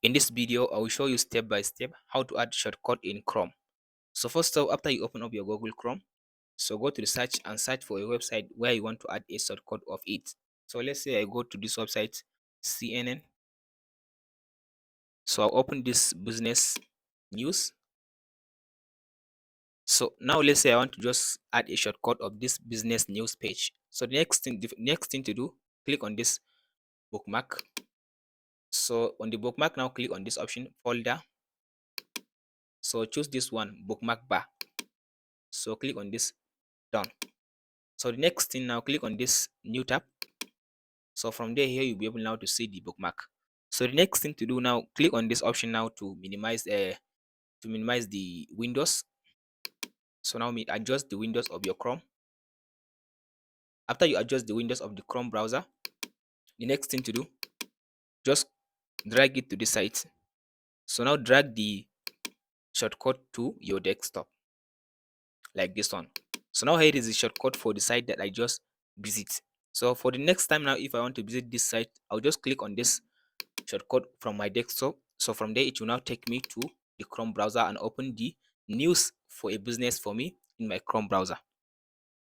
In this video, I will show you step by step how to add shortcut in Chrome. So first off, after you open up your Google Chrome, so go to the search and search for a website where you want to add a shortcut of it. So let's say I go to this website, CNN. So I'll open this business news. So now let's say I want to just add a shortcut of this business news page. So the next thing to do, click on this bookmark. So on the bookmark now, click on this option folder. So choose this one, bookmark bar. So click on this, done. So the next thing now, click on this new tab. So from there, here you'll be able now to see the bookmark. So the next thing to do now, click on this option now to minimize the windows. So now adjust the windows of your Chrome. After you adjust the windows of the Chrome browser, the next thing to do, just drag it to the site. So now drag the shortcut to your desktop like this one. So now here is the shortcut for the site that I just visit. So for the next time now, if I want to visit this site, I'll just click on this shortcut from my desktop. So from there, it will now take me to the Chrome browser and open the news for a business for me in my Chrome browser.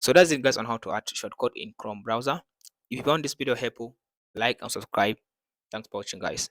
So that's it, guys, on how to add shortcut in Chrome browser. If you found this video helpful, like and subscribe. Thanks for watching, guys.